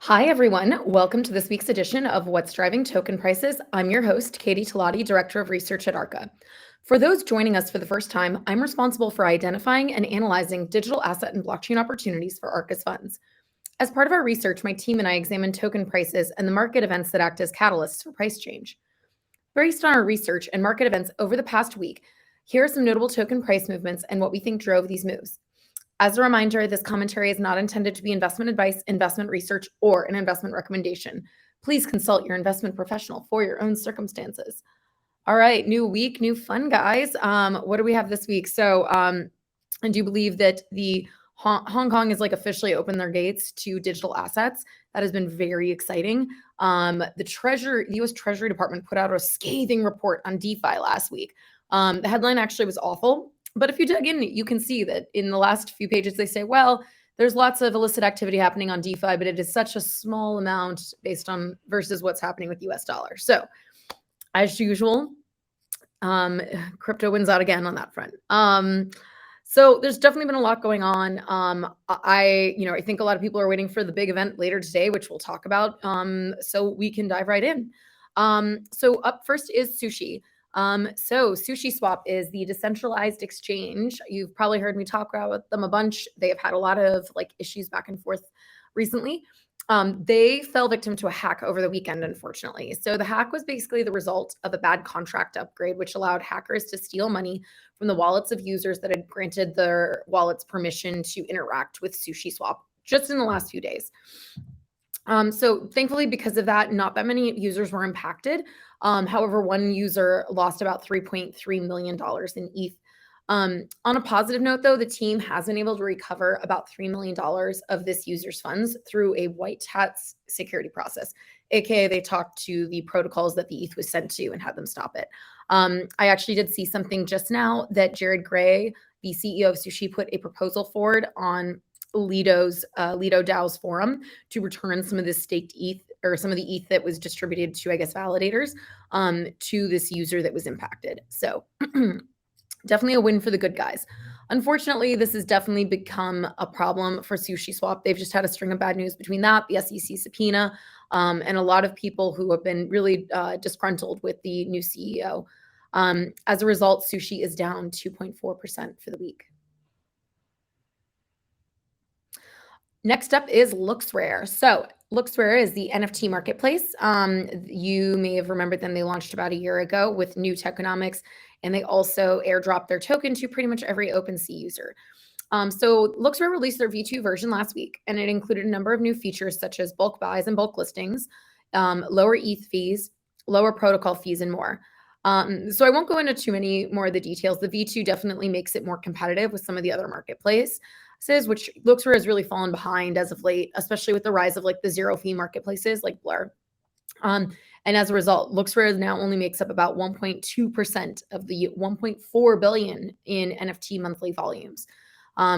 Hi, everyone. Welcome to this week's edition of What's Driving Token Prices. I'm your host, Katie Talati, Director of Research at Arca. For those joining us for the first time, I'm responsible for identifying and analyzing digital asset and blockchain opportunities for Arca's funds. As part of our research, my team and I examine token prices and the market events that act as catalysts for price change. Based on our research and market events over the past week, here are some notable token price movements and what we think drove these moves. As a reminder, this commentary is not intended to be investment advice, investment research, or an investment recommendation. Please consult your investment professional for your own circumstances. All right, new week, new fun, guys. What do we have this week? I do believe that the Hong Kong has officially opened their gates to digital assets. That has been very exciting. The U.S. Treasury Department put out a scathing report on DeFi last week. The headline actually was awful. But if you dig in, you can see that in the last few pages, they say, well, there's lots of illicit activity happening on DeFi, but it is such a small amount based on versus what's happening with US dollars. So as usual, crypto wins out again on that front. So there's definitely been a lot going on. I think a lot of people are waiting for the big event later today, which we'll talk about. So we can dive right in. So up first is SUSHI. So SUSHI Swap is the decentralized exchange. You've probably heard me talk about them a bunch. They have had a lot of issues back and forth recently. They fell victim to a hack over the weekend, unfortunately. So the hack was basically the result of a bad contract upgrade, which allowed hackers to steal money from the wallets of users that had granted their wallets permission to interact with SUSHI Swap just in the last few days. So thankfully, because of that, not that many users were impacted. However, one user lost about $3.3 million in ETH. On a positive note, though, the team has been able to recover about $3 million of this user's funds through a white hat security process, aka they talked to the protocols that the ETH was sent to and had them stop it. I actually did see something just now that Jared Gray, the CEO of SUSHI, put a proposal forward on Lido DAO's forum to return some of this staked ETH or some of the ETH that was distributed to, I guess, validators to this user that was impacted. So definitely a win for the good guys. Unfortunately, this has definitely become a problem for SUSHI Swap. They've just had a string of bad news between that, the SEC subpoena, and a lot of people who have been really disgruntled with the new CEO. As a result, SUSHI is down 2.4% for the week. Next up is LooksRare. So LooksRare is the NFT marketplace. You may have remembered them. They launched about a year ago with new tokenomics, and they also airdropped their token to pretty much every OpenSea user. So LooksRare released their V2 version last week, and it included a number of new features such as bulk buys and bulk listings, lower ETH fees, lower protocol fees, and more. So I won't go into too many more of the details. The V2 definitely makes it more competitive with some of the other marketplaces, which LooksRare has really fallen behind as of late, especially with the rise of the zero fee marketplaces like Blur. And as a result, LooksRare now only makes up about 1.2% of the 1.4 billion in NFT monthly volumes.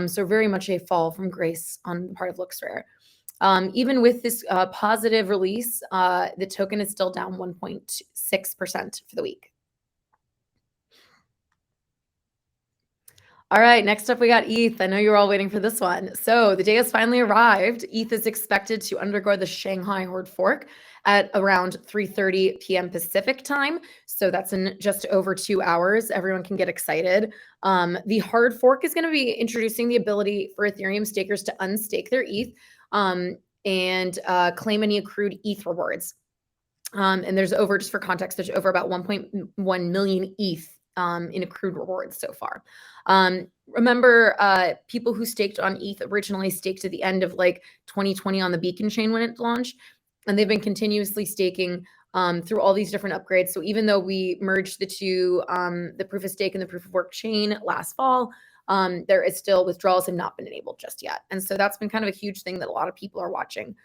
So very much a fall from grace on the part of LooksRare. Even with this positive release, the token is still down 1.6% for the week. All right, next up we got ETH. I know you're all waiting for this one. So the day has finally arrived. ETH is expected to undergo the Shanghai hard fork at around 3:30 p.m. Pacific time. So that's in just over 2 hours. Everyone can get excited. The hard fork is going to be introducing the ability for Ethereum stakers to unstake their ETH and claim any accrued ETH rewards. And there's over, just for context, there's over about 1.1 million ETH in accrued rewards so far. Remember, people who staked on ETH originally staked at the end of 2020 on the Beacon chain when it launched, and they've been continuously staking through all these different upgrades. So even though we merged the two, the proof of stake and the proof of work chain last fall, there is still withdrawals have not been enabled just yet. And so that's been kind of a huge thing that a lot of people are watching.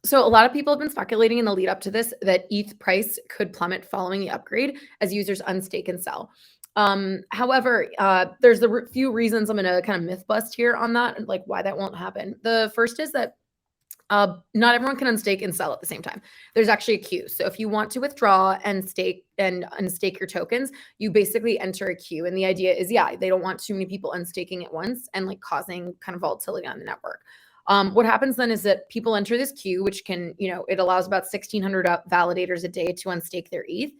So a lot of people have been speculating in the lead up to this that ETH price could plummet following the upgrade as users unstake and sell. However, there's a few reasons I'm going to kind of myth bust here on that, and why that won't happen. The first is that not everyone can unstake and sell at the same time. There's actually a queue. So if you want to withdraw and stake and unstake your tokens, you basically enter a queue. And the idea is, they don't want too many people unstaking at once and causing kind of volatility on the network. What happens then is that people enter this queue, which can, it allows about 1,600 validators a day to unstake their ETH.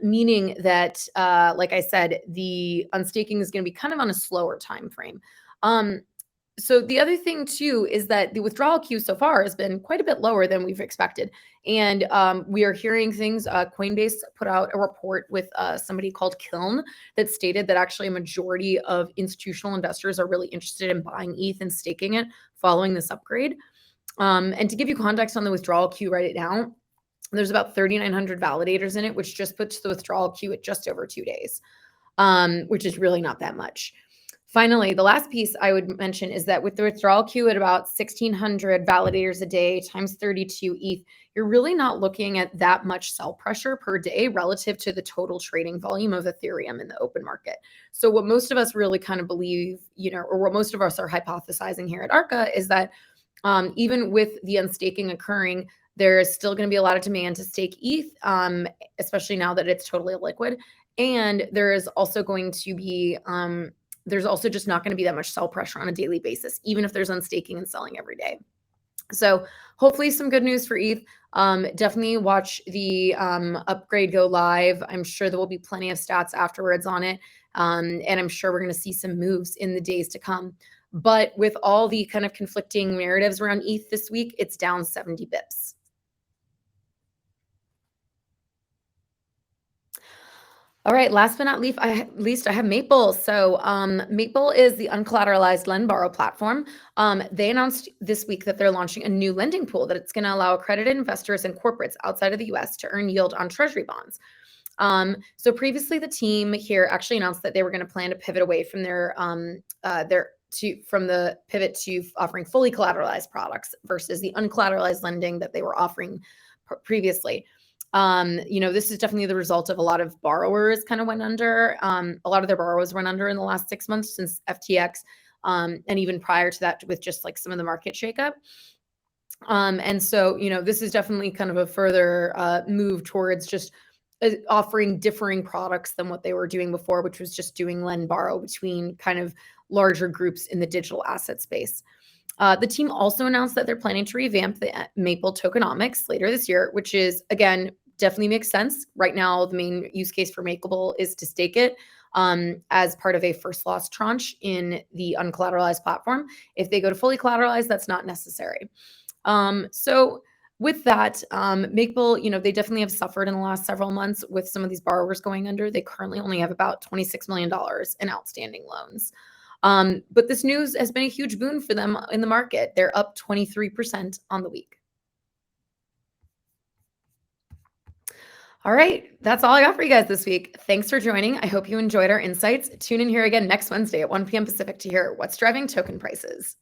Meaning that, like I said, the unstaking is going to be kind of on a slower time frame. So the other thing too is that the withdrawal queue so far has been quite a bit lower than we've expected, and we are hearing things. Coinbase put out a report with somebody called Kiln that stated that actually a majority of institutional investors are really interested in buying ETH and staking it following this upgrade. And to give you context on the withdrawal queue right now, there's about 3,900 validators in it, which just puts the withdrawal queue at just over 2 days, which is really not that much. Finally, the last piece I would mention is that with the withdrawal queue at about 1,600 validators a day times 32 ETH, you're really not looking at that much sell pressure per day relative to the total trading volume of Ethereum in the open market. So what most of us really kind of believe, or what most of us are hypothesizing here at Arca is that even with the unstaking occurring, there is still going to be a lot of demand to stake ETH, especially now that it's totally liquid. And there is also going to be there's also just not going to be that much sell pressure on a daily basis, even if there's unstaking and selling every day. So hopefully some good news for ETH. Definitely watch the upgrade go live. I'm sure there will be plenty of stats afterwards on it. And I'm sure we're going to see some moves in the days to come. But with all the kind of conflicting narratives around ETH this week, it's down 70 bips. All right, last but not least, I have Maple. So Maple is the uncollateralized lend borrow platform. They announced this week that they're launching a new lending pool that it's going to allow accredited investors and corporates outside of the US to earn yield on treasury bonds. So previously, the team here actually announced that they were going to plan to pivot away from the pivot to offering fully collateralized products versus the uncollateralized lending that they were offering previously. This is definitely the result of a lot of borrowers kind of went under. A lot of their borrowers went under in the last 6 months since FTX, and even prior to that with just like some of the market shakeup. And so, this is definitely kind of a further move towards just offering differing products than what they were doing before, which was just doing lend borrow between kind of larger groups in the digital asset space. The team also announced that they're planning to revamp the Maple tokenomics later this year, which is, again, definitely makes sense. Right now, the main use case for Maple is to stake it as part of a first loss tranche in the uncollateralized platform. If they go to fully collateralized, that's not necessary. So with that, Maple, they definitely have suffered in the last several months with some of these borrowers going under. They currently only have about $26 million in outstanding loans. But this news has been a huge boon for them in the market. They're up 23% on the week. All right, that's all I got for you guys this week. Thanks for joining. I hope you enjoyed our insights. Tune in here again next Wednesday at 1 p.m. Pacific to hear what's driving token prices.